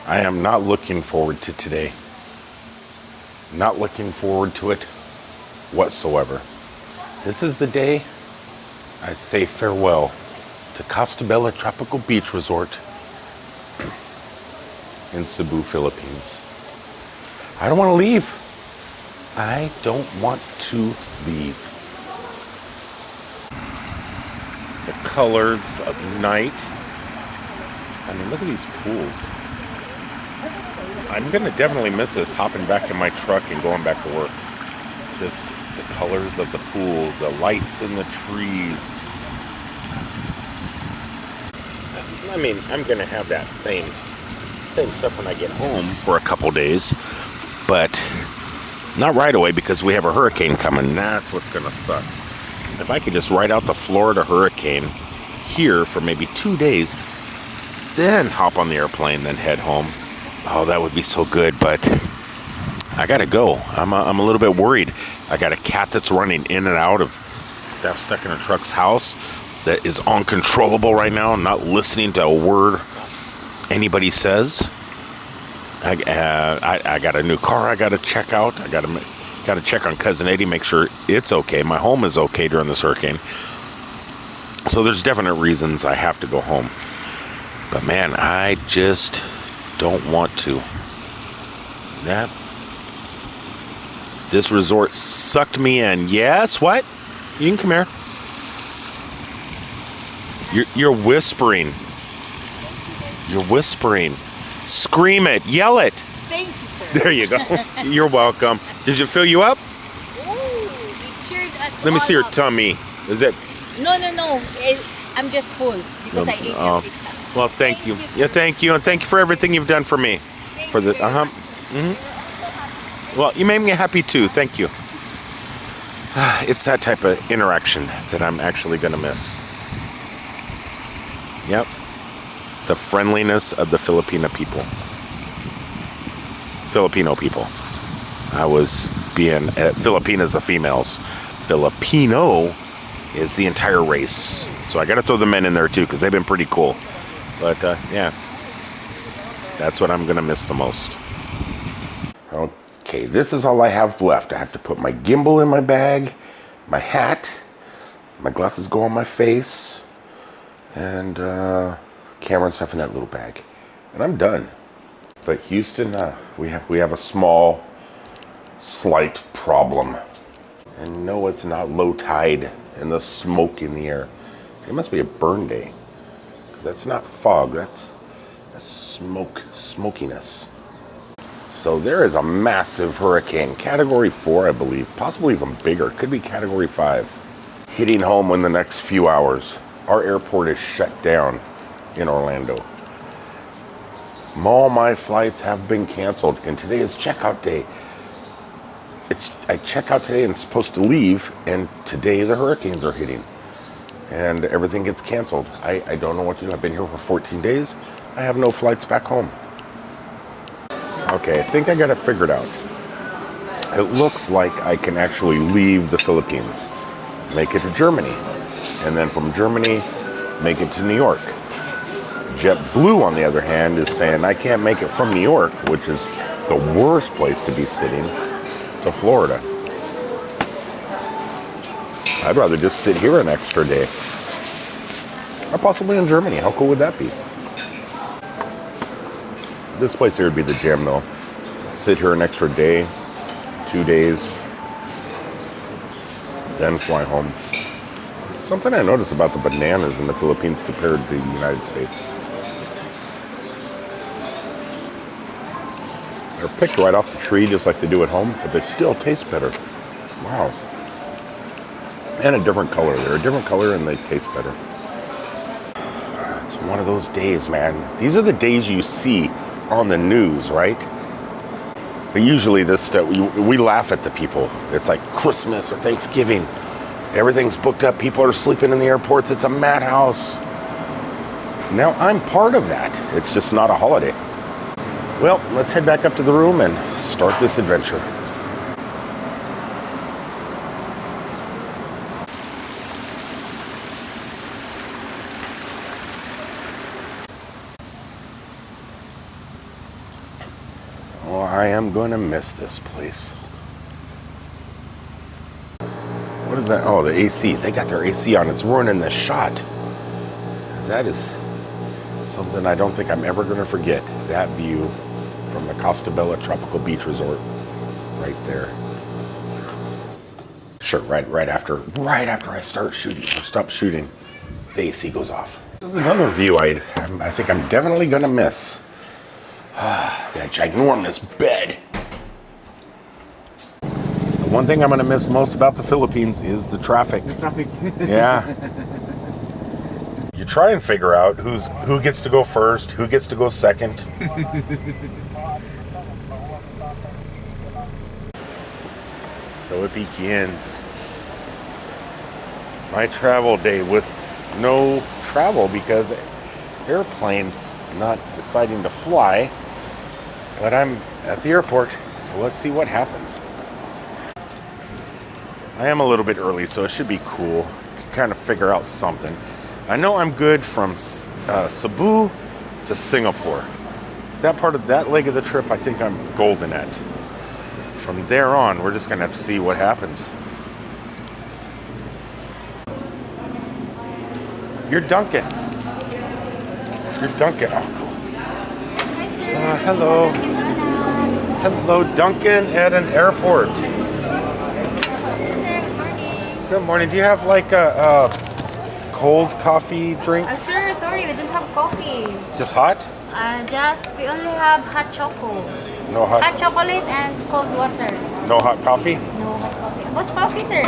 I am not looking forward to today. Not looking forward to it whatsoever. This is the day I say farewell to Costabella Tropical Beach Resort in Cebu, Philippines. I don't want to leave. I don't want to leave. The colors of night. I mean, look at these pools. I'm going to definitely miss this, hopping back in my truck and going back to work. Just the colors of the pool, the lights in the trees. I mean, I'm going to have that same stuff when I get home for a couple days, but not right away because we have a hurricane coming. That's what's going to suck. If I could just ride out the Florida hurricane here for maybe 2 days, then hop on the airplane, then head home. Oh, that would be so good, but I gotta go. I'm a little bit worried. I got a cat that's running in and out of stuff stuck in her truck's house that is uncontrollable right now, not listening to a word anybody says. I got a new car I gotta check out. I gotta check on Cousin Eddie, make sure it's okay. My home is okay during this hurricane. So there's definite reasons I have to go home. But man, I just don't want to. This resort sucked me in. Yes, what? You can come here. You're whispering. You're whispering. Scream it. Yell it. Thank you, sir. There you go. You're welcome. Did it fill you up? Oh, you cheered us. Let me see your up. tummy. Is it? No. I'm just full because I ate your pizza. Well, thank you. Yeah, thank you, and thank you for everything you've done for me. Thank For the you very much. Well, you made me happy too. Thank you. It's that type of interaction that I'm actually gonna miss. Yep. The friendliness of the Filipino people. I was being Filipinas, the females. Filipino is the entire race. So I got to throw the men in there too because they've been pretty cool. But yeah, that's what I'm going to miss the most. Okay, this is all I have left. I have to put my gimbal in my bag, my hat, my glasses go on my face, and camera and stuff in that little bag. And I'm done. But Houston, we have a slight problem. And no, it's not low tide and the smoke in the air. It must be a burn day. That's not fog, that's smokiness. So there is a massive hurricane, Category 4, I believe, possibly even bigger. Could be Category 5, hitting home in the next few hours. Our airport is shut down in Orlando. All my flights have been canceled, and today is checkout day. I check out today and supposed to leave, and today the hurricanes are hitting. And everything gets canceled. I don't know what to do. I've been here for 14 days. I have no flights back home. Okay, I think I got it figured out. It looks like I can actually leave the Philippines, make it to Germany, and then from Germany, make it to New York. JetBlue, on the other hand, is saying I can't make it from New York, which is the worst place to be sitting, to Florida. I'd rather just sit here an extra day. Or possibly in Germany. How cool would that be? This place here would be the gem though. Sit here an extra day, 2 days, then fly home. Something I noticed about the bananas in the Philippines compared to the United States. They're picked right off the tree just like they do at home, but they still taste better. Wow. And a different color. They're a different color and they taste better. It's one of those days, man. These are the days you see on the news, right? But usually this stuff, we laugh at the people. It's like Christmas or Thanksgiving. Everything's booked up. People are sleeping in the airports. It's a madhouse. Now I'm part of that. It's just not a holiday. Well, let's head back up to the room and start this adventure. I am going to miss this place. What is that? Oh, the AC. They got their AC on. It's ruining the shot. That is something I don't think I'm ever going to forget. That view from the Costabella Tropical Beach Resort, right there. Sure, right after I start shooting or stop shooting, the AC goes off. This is another view I think I'm definitely going to miss. That ginormous bed. The one thing I'm going to miss most about the Philippines is the traffic. The traffic. Yeah. You try and figure out who gets to go first, who gets to go second. So it begins. My travel day with no travel because airplanes not deciding to fly. But I'm at the airport, so let's see what happens. I am a little bit early, so it should be cool. Can kind of figure out something. I know I'm good from Cebu to Singapore. That part of that leg of the trip, I think I'm golden at. From there on, we're just gonna have to see what happens. You're Duncan. You're Duncan. Oh, cool. Hello. Hello, Duncan at an airport. Good morning. Do you have like a cold coffee drink? Sure, sorry, we don't have coffee. Just hot? We only have hot chocolate. No hot. Hot chocolate and cold water. No hot coffee? No hot coffee. What's coffee, sir?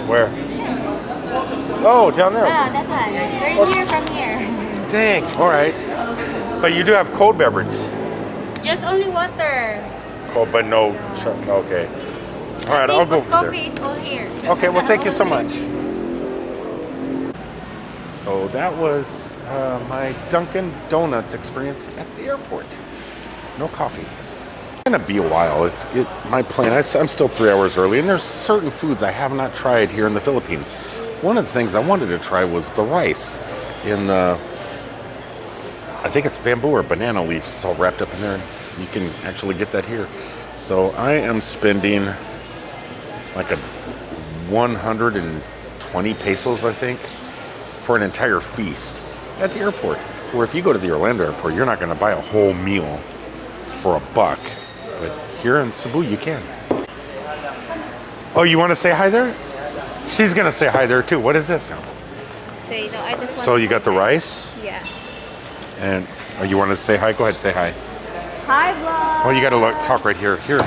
Where? Oh, down there. Ah, that's one. Very near from here. Dang. All right. But you do have cold beverage. Just only water. Cold, but no. Okay. All right, I'll go for coffee there. is all here. Okay. Well, thank you so much. So that was my Dunkin' Donuts experience at the airport. No coffee. It's gonna be a while. My plane. I'm still 3 hours early, and there's certain foods I have not tried here in the Philippines. One of the things I wanted to try was the rice in the. I think it's bamboo or banana leaves. It's all wrapped up in there. You can actually get that here. So I am spending like 120 pesos, I think, for an entire feast at the airport. Where if you go to the Orlando airport, you're not going to buy a whole meal for $1. But here in Cebu, you can. Oh, you want to say hi there? She's going to say hi there too. What is this now? So you got the rice? Yeah. And you want to say hi? Go ahead, say hi. Hi, vlog. Oh, you got to talk right here. Here.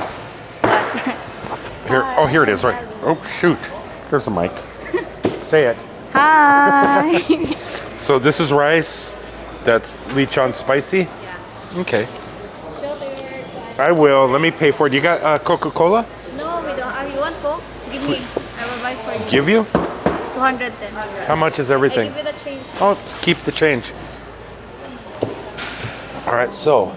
Here. Oh, here it is. Right. Oh, shoot. There's the mic. Say it. Hi. So this is rice. That's lechon spicy? Yeah. Okay. I will. Let me pay for it. You got Coca-Cola? No, we don't. You want Coke? Give me. I will buy for you. Give you? 210. How much is everything? I give you the change. Oh, keep the change. All right, so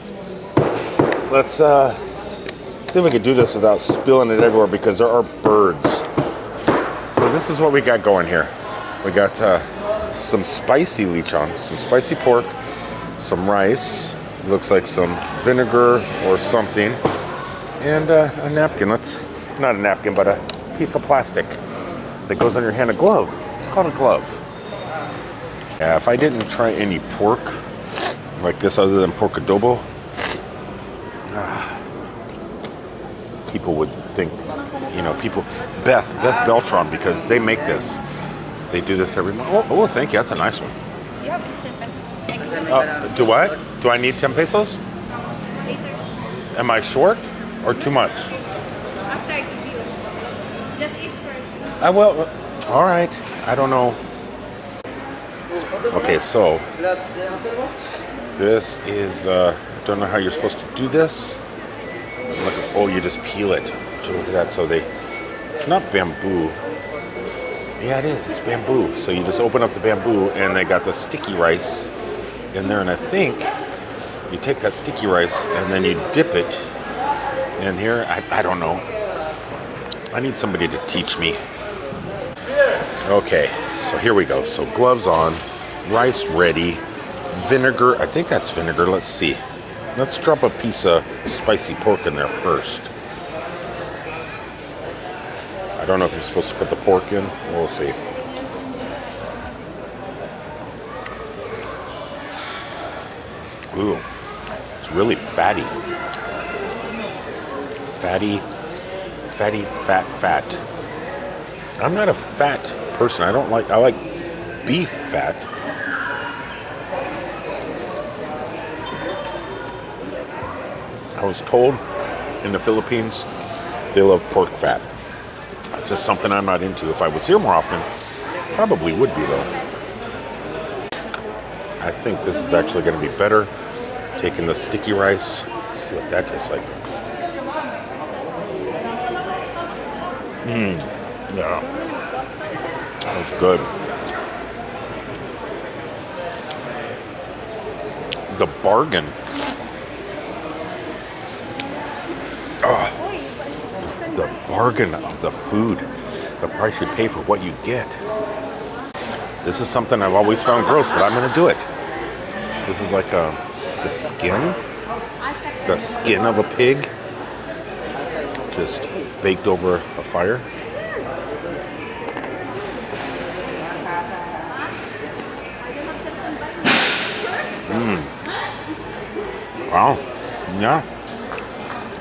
let's see if we can do this without spilling it everywhere because there are birds. So this is what we got going here. We got some spicy lechon, some spicy pork, some rice, looks like some vinegar or something, and a napkin. Not a napkin, but a piece of plastic that goes on your hand, a glove. It's called a glove. Yeah, if I didn't try any pork like this other than pork adobo, people would think, Beth Beltran, because they make this. They do this every month. Oh, thank you. That's a nice one. You have 10 pesos. Do what? Do I need 10 pesos? Later. Am I short or too much? After I give you. Just eat first. I will. All right. I don't know. Okay, so this is, don't know how you're supposed to do this. You just peel it. Look at that. So it's not bamboo. Yeah, it is. It's bamboo. So you just open up the bamboo, and they got the sticky rice in there. And I think you take that sticky rice, and then you dip it in here. I don't know. I need somebody to teach me. Okay, so here we go. So gloves on, rice ready, vinegar. I think that's vinegar. Let's see. Let's drop a piece of spicy pork in there first. I don't know if you're supposed to put the pork in. We'll see. Ooh, it's really fatty. Fat. I'm not a fat person. I like beef fat. I was told in the Philippines they love pork fat. It's just something I'm not into. If I was here more often, probably would be though. I think this is actually going to be better. Taking the sticky rice, see what that tastes like. Yeah, that was good. The bargain. The bargain of the food. The price you pay for what you get. This is something I've always found gross, but I'm going to do it. This is like the skin of a pig, just baked over a fire. Wow. Yeah.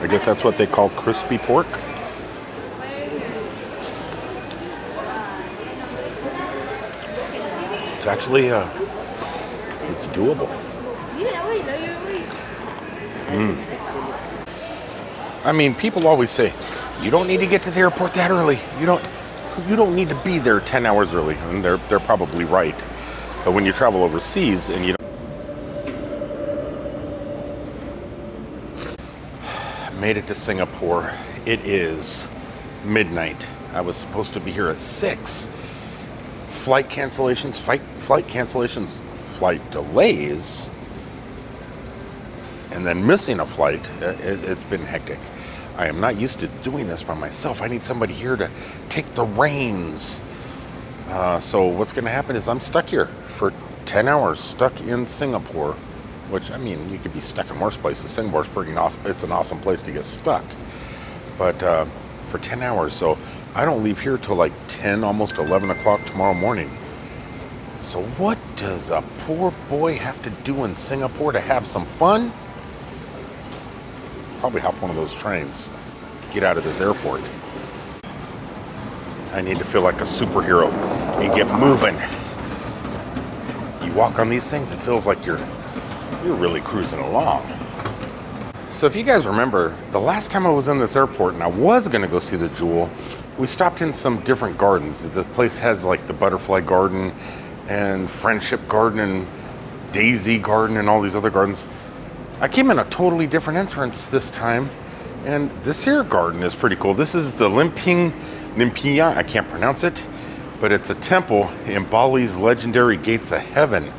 I guess that's what they call crispy pork. It's actually, it's doable. I mean, people always say, you don't need to get to the airport that early. You don't need to be there 10 hours early. And they're probably right. But when you travel overseas and you don't... Made it to Singapore. It is midnight. I was supposed to be here at 6. Flight cancellations, flight delays, and then missing a flight. It's been hectic. I am not used to doing this by myself. I need somebody here to take the reins. So what's going to happen is I'm stuck here for 10 hours, stuck in Singapore, which, I mean, you could be stuck in worse places. Singapore's pretty awesome. It's an awesome place to get stuck. But for 10 hours, so I don't leave here till like 10, almost 11 o'clock tomorrow morning. So what does a poor boy have to do in Singapore to have some fun? Probably hop one of those trains, get out of this airport. I need to feel like a superhero and get moving. You walk on these things, it feels like you're really cruising along. So if you guys remember, the last time I was in this airport and I was going to go see the Jewel, we stopped in some different gardens. The place has like the Butterfly Garden and Friendship Garden and Daisy Garden and all these other gardens. I came in a totally different entrance this time, and this here garden is pretty cool. This is the Limpia, I can't pronounce it, but it's a temple in Bali's legendary Gates of Heaven,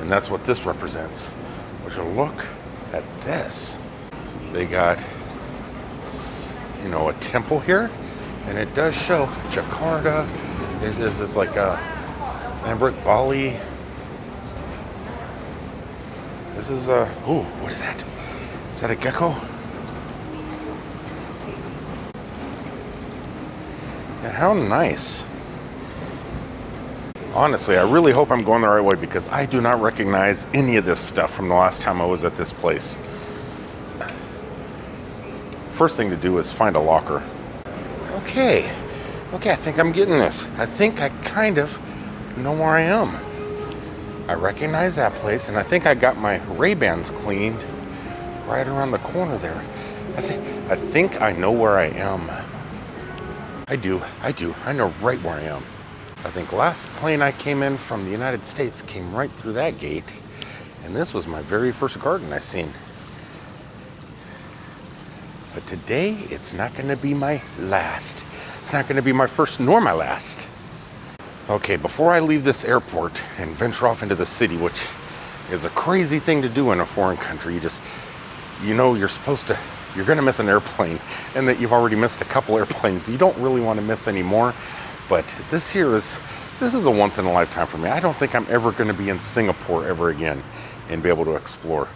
and that's what this represents. Would you look at this? They got, a temple here, and it does show Jakarta. It's like a Lambert, Bali. This is what is that? Is that a gecko? Yeah, how nice. Honestly, I really hope I'm going the right way because I do not recognize any of this stuff from the last time I was at this place. First thing to do is find a locker. Okay, I think I'm getting this. I think I kind of know where I am. I recognize that place, and I think I got my Ray-Bans cleaned right around the corner there. I think I know where I am. I do. I know right where I am. I think last plane I came in from the United States came right through that gate, and this was my very first garden I seen. But today, it's not going to be my last. It's not going to be my first nor my last. Okay, before I leave this airport and venture off into the city, which is a crazy thing to do in a foreign country, you're going to miss an airplane, and that you've already missed a couple airplanes. You don't really want to miss any more, but this is a once in a lifetime for me. I don't think I'm ever going to be in Singapore ever again and be able to explore.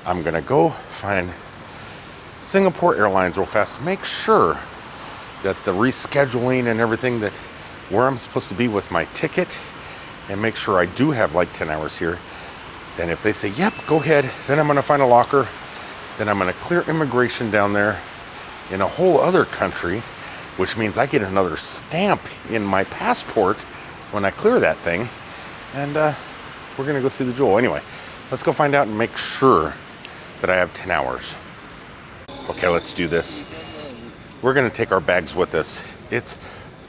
I'm gonna go find Singapore Airlines real fast. Make sure that the rescheduling and everything, that where I'm supposed to be with my ticket, and make sure I do have like 10 hours here. Then if they say, yep, go ahead, then I'm gonna find a locker. Then I'm gonna clear immigration down there in a whole other country, which means I get another stamp in my passport when I clear that thing. And we're gonna go see the jewel. Anyway, let's go find out and make sure that I have 10 hours. Okay, let's do this. We're gonna take our bags with us.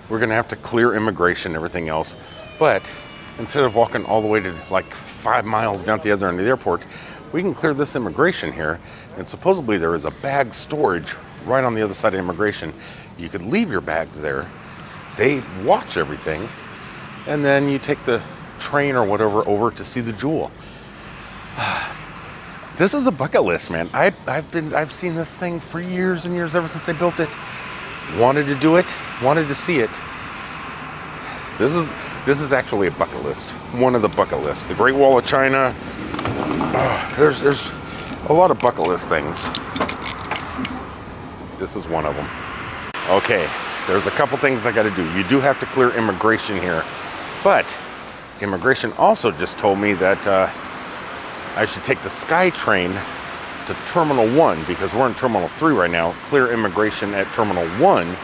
We're gonna have to clear immigration and everything else, but instead of walking all the way to like 5 miles down the other end of the airport, we can clear this immigration here. And supposedly there is a bag storage right on the other side of immigration. You could leave your bags there. They watch everything, and then you take the train or whatever over to see the jewel. This is a bucket list, man. I've seen this thing for years and years, ever since they built it. Wanted to do it, wanted to see it. This is actually a bucket list. One of the bucket lists. The Great Wall of China. There's a lot of bucket list things. This is one of them. Okay, there's a couple things I gotta do. You do have to clear immigration here, but immigration also just told me that I should take the Sky Train to Terminal 1, because we're in Terminal 3 right now. Clear immigration at Terminal 1.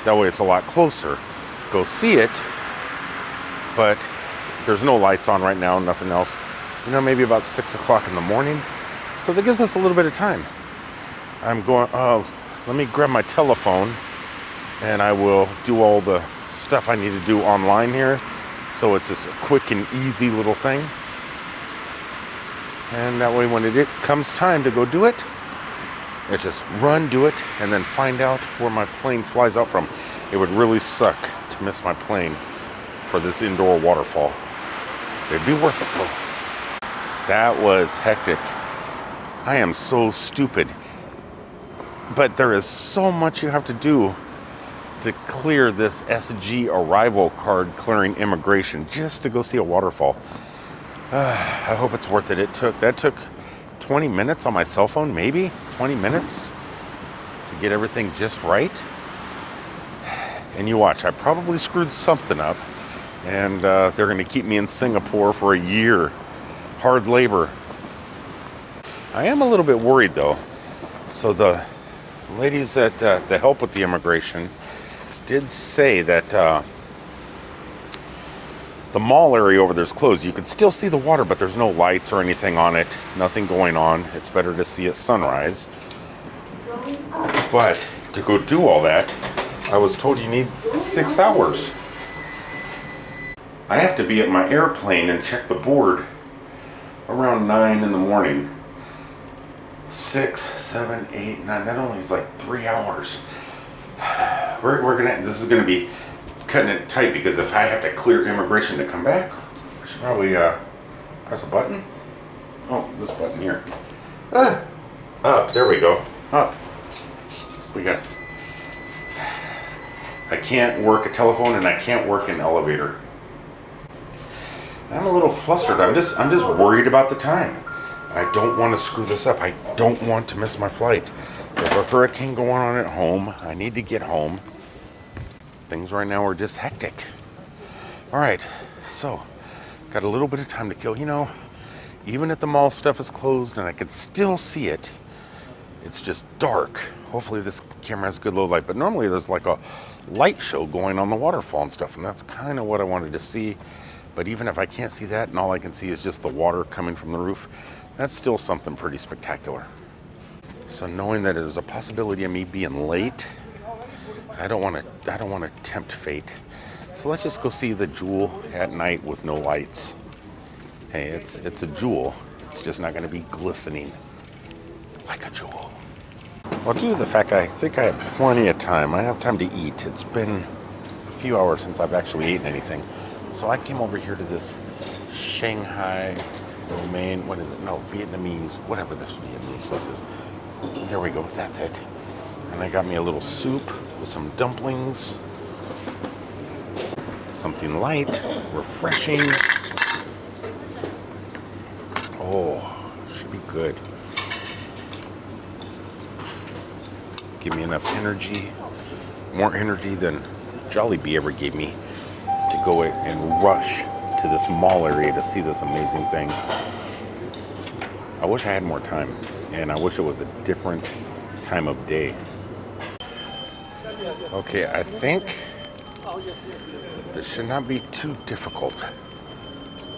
That way it's a lot closer. Go see it, but there's no lights on right now, nothing else. You know, maybe about 6 o'clock in the morning. So that gives us a little bit of time. I'm going, let me grab my telephone and I will do all the stuff I need to do online here. So it's just a quick and easy little thing. And that way when it comes time to go do it, it's just run, do it, and then find out where my plane flies out from. It would really suck to miss my plane for this indoor waterfall. It'd be worth it though. That was hectic. I am so stupid. But there is so much you have to do to clear this SG arrival card clearing immigration just to go see a waterfall. I hope it's worth it. That took 20 minutes on my cell phone, maybe 20 minutes to get everything just right. And you watch, I probably screwed something up, and they're going to keep me in Singapore for a year. Hard labor. I am a little bit worried though. So the ladies that help with the immigration did say that the mall area over there is closed. You can still see the water, but there's no lights or anything on it. Nothing going on. It's better to see at sunrise. But to go do all that, I was told you need 6 hours. I have to be at my airplane and check the board around 9 in the morning. 6, 7, 8, 9. That only is like 3 hours. This is gonna be cutting it tight, because if I have to clear immigration to come back, I should probably press a button. Oh, this button here. Up. There we go. Up. We got. I can't work a telephone and I can't work an elevator. I'm a little flustered. I'm just worried about the time. I don't want to screw this up. I don't want to miss my flight. There's a hurricane going on at home. I need to get home. Things right now are just hectic. All right, so got a little bit of time to kill. You know, even if the mall stuff is closed and I can still see it, it's just dark. Hopefully this camera has good low light, but normally there's like a light show going on the waterfall and stuff, and that's kind of what I wanted to see. But even if I can't see that and all I can see is just the water coming from the roof, that's still something pretty spectacular. So knowing that there's a possibility of me being late, I don't want to tempt fate. So let's just go see the jewel at night with no lights. Hey, it's a jewel. It's just not going to be glistening like a jewel. Well, due to the fact I think I have plenty of time, I have time to eat. It's been a few hours since I've actually eaten anything. So I came over here to this Shanghai domain, what is it? No, Vietnamese, whatever this Vietnamese place is. There we go, that's it. And they got me a little soup with some dumplings. Something light, refreshing. Oh, should be good. give me enough energy, more energy than Jollibee ever gave me to go and rush to this mall area to see this amazing thing. I wish I had more time, and I wish it was a different time of day. Okay, I think this should not be too difficult.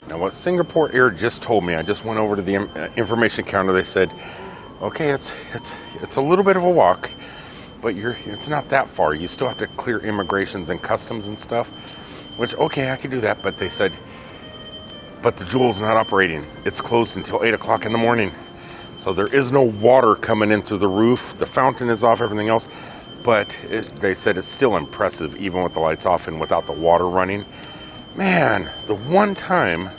Now, what Singapore Air just told me, I just went over to the information counter. They said, okay, it's a little bit of a walk, but it's not that far. You still have to clear immigrations and customs and stuff, which, okay, I could do that. But they said, but the Jewel's not operating. It's closed until 8 o'clock in the morning. So there is no water coming in through the roof. The fountain is off, everything else. But they said it's still impressive, even with the lights off and without the water running. Man, the one time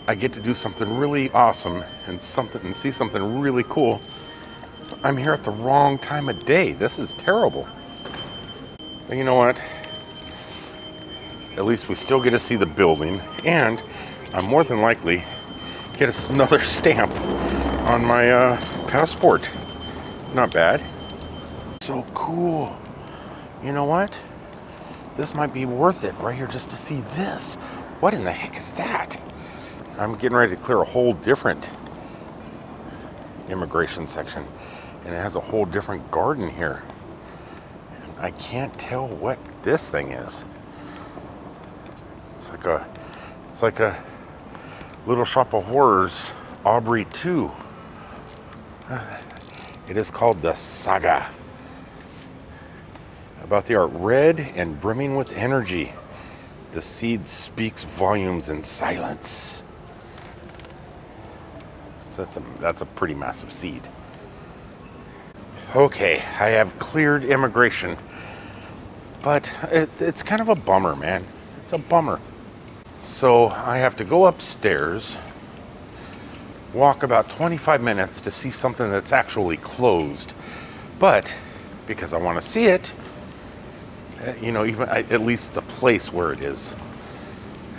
I get to do something really awesome and see something really cool, I'm here at the wrong time of day. This is terrible. But you know what? At least we still get to see the building, and I'm more than likely get another stamp on my passport. Not bad. So cool. You know what? This might be worth it right here just to see this. What in the heck is that? I'm getting ready to clear a whole different immigration section, and it has a whole different garden here. I can't tell what this thing is. It's like a Little Shop of Horrors, Aubrey 2. It is called The Saga. About the art, red and brimming with energy. The seed speaks volumes in silence. So that's a pretty massive seed. Okay, I have cleared immigration. But it's kind of a bummer, man. It's a bummer. So I have to go upstairs, walk about 25 minutes to see something that's actually closed. But because I want to see it, you know, even at least the place where it is,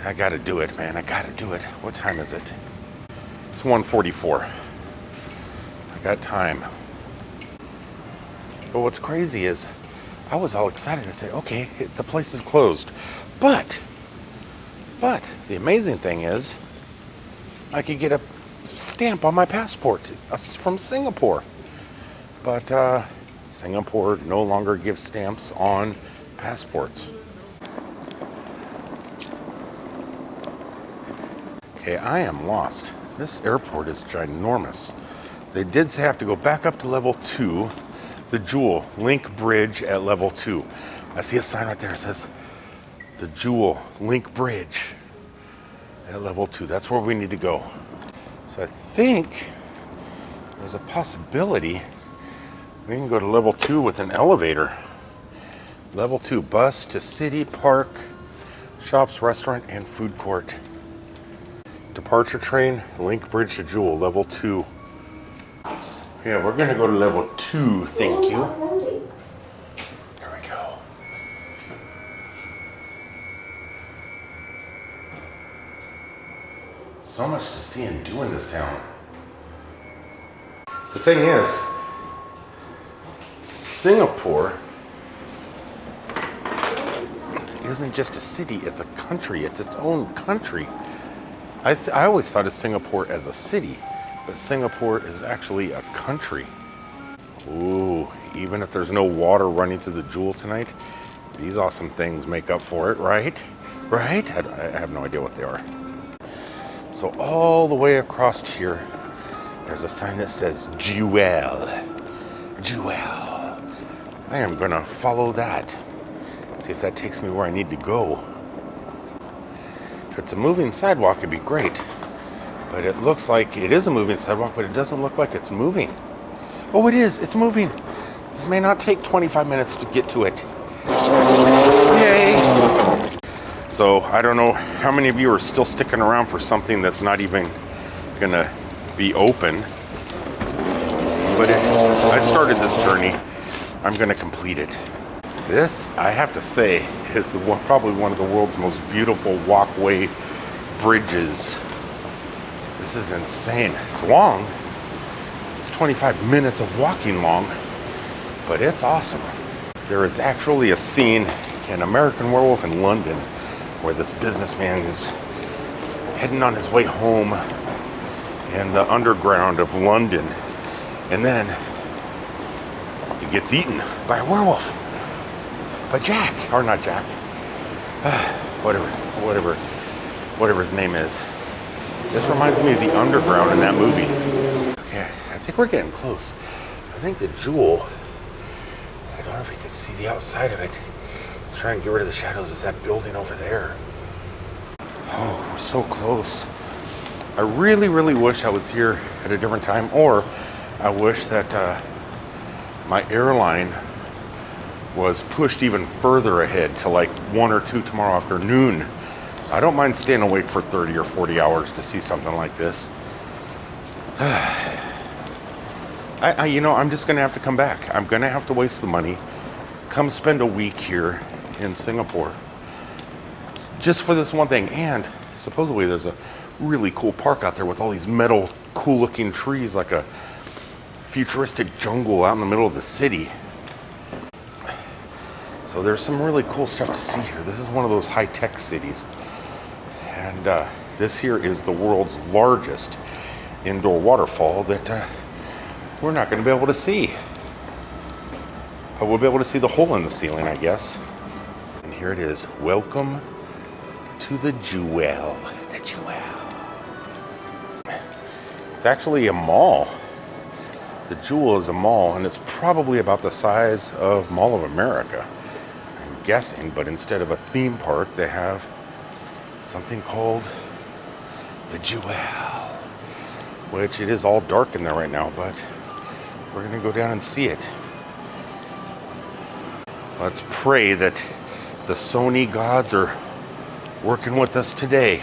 I got to do it, man. I got to do it. What time is it? It's 1:44. I got time. But what's crazy is I was all excited to say, okay, the place is closed. But the amazing thing is I could get a stamp on my passport from Singapore. But Singapore no longer gives stamps on passports. Okay, I am lost. This airport is ginormous. They did have to go back up to level 2, the Jewel Link Bridge at level 2. I see a sign right there that says the Jewel Link Bridge at level 2. That's where we need to go. So I think there's a possibility we can go to level 2 with an elevator. Level 2, bus to city, park, shops, restaurant, and food court. Departure train, Link Bridge to Jewel, level 2. Yeah, we're gonna go to level 2, thank you. There we go. So much to see and do in this town. The thing is, Singapore isn't just a city, it's a country. It's its own country. I always thought of Singapore as a city, but Singapore is actually a country. Ooh, even if there's no water running through the Jewel tonight, these awesome things make up for it, right? Right? I have no idea what they are. So all the way across here, there's a sign that says Jewel. Jewel. I am gonna follow that. See if that takes me where I need to go. If it's a moving sidewalk, it'd be great. But it looks like it is a moving sidewalk, but it doesn't look like it's moving. Oh, it is. It's moving. This may not take 25 minutes to get to it. Yay! So I don't know how many of you are still sticking around for something that's not even gonna be open. But I started this journey. I'm gonna complete it. This, I have to say, is probably one of the world's most beautiful walkway bridges. This is insane. It's long. It's 25 minutes of walking long. but it's awesome. There is actually a scene in American Werewolf in London where this businessman is heading on his way home in the underground of London, and then he gets eaten by a werewolf. By Jack, or not Jack, whatever his name is. This reminds me of the underground in that movie. Okay, I think we're getting close. I think the jewel, I don't know if you can see the outside of it. Let's try and get rid of the shadows. Is that building over there? Oh, we're so close. I really, really wish I was here at a different time, or I wish that my airline was pushed even further ahead to like 1 or 2 tomorrow afternoon. I don't mind staying awake for 30 or 40 hours to see something like this. I'm just gonna have to come back. I'm gonna have to waste the money, come spend a week here in Singapore just for this one thing. And supposedly there's a really cool park out there with all these metal, cool looking trees, like a futuristic jungle out in the middle of the city. So there's some really cool stuff to see here. This is one of those high-tech cities. And this here is the world's largest indoor waterfall that we're not going to be able to see. But we'll be able to see the hole in the ceiling, I guess. And here it is. Welcome to the Jewel. The Jewel. It's actually a mall. The Jewel is a mall, and it's probably about the size of Mall of America, I'm guessing. But instead of a theme park, they have something called the Jewel, which it is all dark in there right now, but we're gonna go down and see it. Let's pray that the Sony gods are working with us today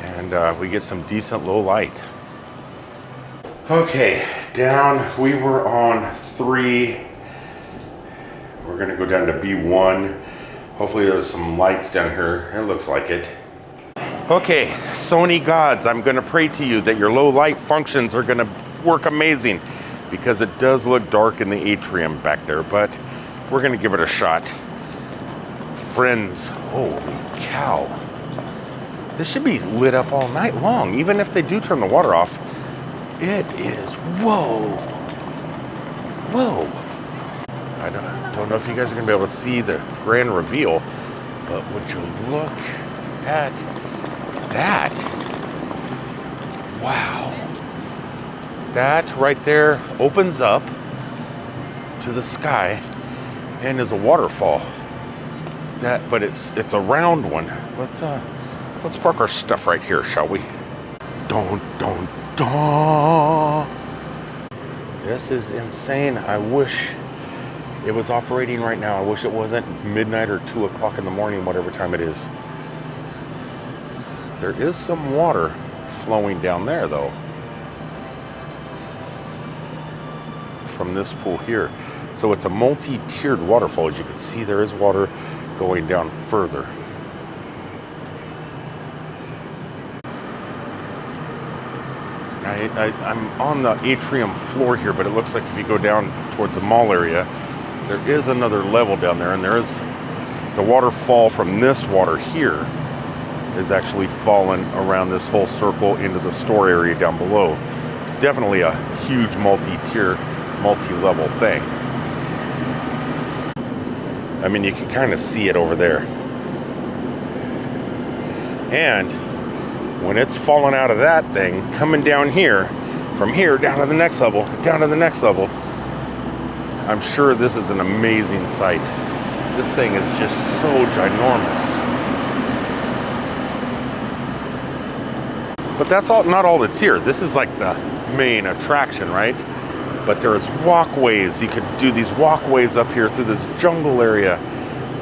and we get some decent low light. Okay, down, we were on 3. We're gonna go down to B1. Hopefully there's some lights down here. It looks like it. Okay, Sony gods, I'm gonna pray to you that your low light functions are gonna work amazing, because it does look dark in the atrium back there, but we're gonna give it a shot. Friends, holy cow. This should be lit up all night long, even if they do turn the water off. It is, whoa. Whoa. I don't know if you guys are gonna be able to see the grand reveal, but would you look at that? Wow. That right there opens up to the sky and is a waterfall. But it's a round one. Let's park our stuff right here, shall we? Don't. This is insane. I wish it was operating right now. I wish it wasn't midnight or 2 o'clock in the morning, whatever time it is. There is some water flowing down there, though, from this pool here. So it's a multi-tiered waterfall. As you can see, there is water going down further. I'm on the atrium floor here, but it looks like if you go down towards the mall area, there is another level down there, and there is the waterfall from this water here is actually falling around this whole circle into the store area down below. It's definitely a huge multi-tier, multi-level thing. I mean, you can kind of see it over there. And when it's falling out of that thing, coming down here, from here down to the next level, down to the next level, I'm sure this is an amazing sight. This thing is just so ginormous. But that's not all that's here. This is like the main attraction, right? But there's walkways. You could do these walkways up here through this jungle area.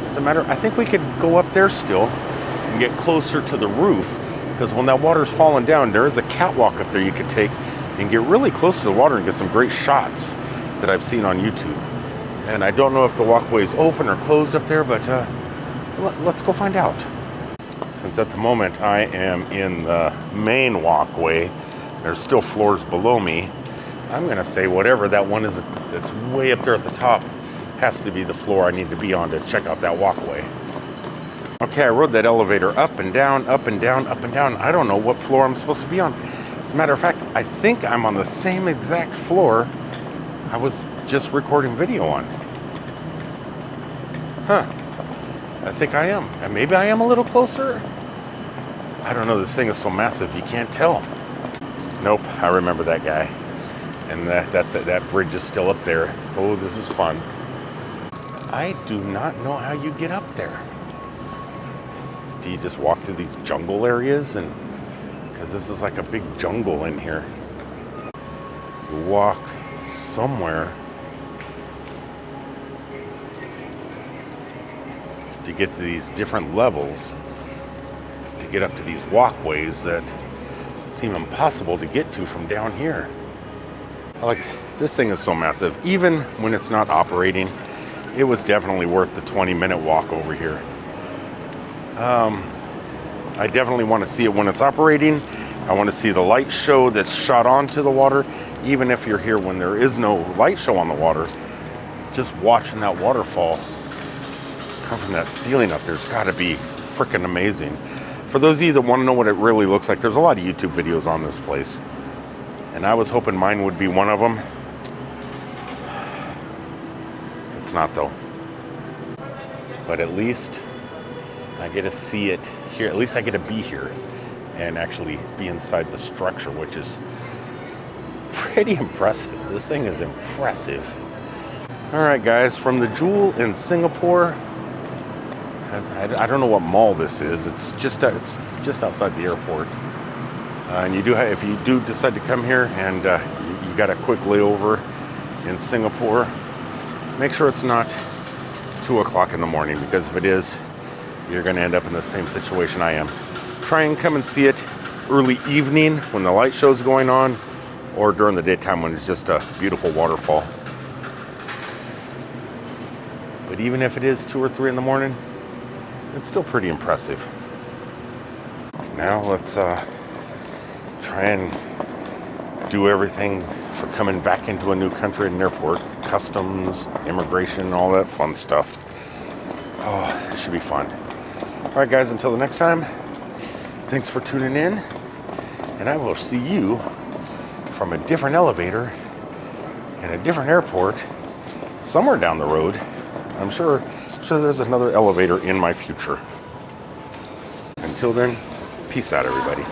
As a matter, I think we could go up there still and get closer to the roof, because when that water's falling down, there is a catwalk up there you could take and get really close to the water and get some great shots that I've seen on YouTube. And I don't know if the walkway is open or closed up there, but let's go find out. Since at the moment I am in the main walkway, there's still floors below me. I'm gonna say whatever that one is that's way up there at the top has to be the floor I need to be on to check out that walkway. Okay, I rode that elevator up and down, up and down, up and down. I don't know what floor I'm supposed to be on. As a matter of fact, I think I'm on the same exact floor I was just recording video on. Huh. I think I am. And maybe I am a little closer. I don't know, this thing is so massive, you can't tell. Nope, I remember that guy. And that bridge is still up there. Oh, this is fun. I do not know how you get up there. Do you just walk through these jungle areas? And because this is like a big jungle in here. You walk somewhere to get to these different levels, to get up to these walkways that seem impossible to get to from down here. Like, this thing is so massive. Even when it's not operating, it was definitely worth the 20-minute walk over here. I definitely want to see it when it's operating. I want to see the light show that's shot onto the water. Even if you're here when there is no light show on the water, just watching that waterfall come from that ceiling up there's got to be freaking amazing. For those of you that want to know what it really looks like, there's a lot of YouTube videos on this place. And I was hoping mine would be one of them. It's not though. But at least I get to see it here. At least I get to be here and actually be inside the structure, which is pretty impressive. This thing is impressive. All right, guys, from the Jewel in Singapore. I don't know what mall this is. It's just outside the airport. And if you do decide to come here and you got a quick layover in Singapore, make sure it's not 2 o'clock in the morning, because if it is, you're going to end up in the same situation I am. Try and come and see it early evening when the light show's going on, or during the daytime when it's just a beautiful waterfall. But even if it is 2 or 3 in the morning, it's still pretty impressive. Now let's try and do everything for coming back into a new country at an airport. Customs, immigration, all that fun stuff. Oh, it should be fun. All right, guys, until the next time, thanks for tuning in. And I will see you from a different elevator in a different airport somewhere down the road. I'm sure there's another elevator in my future. Until then, peace out, everybody.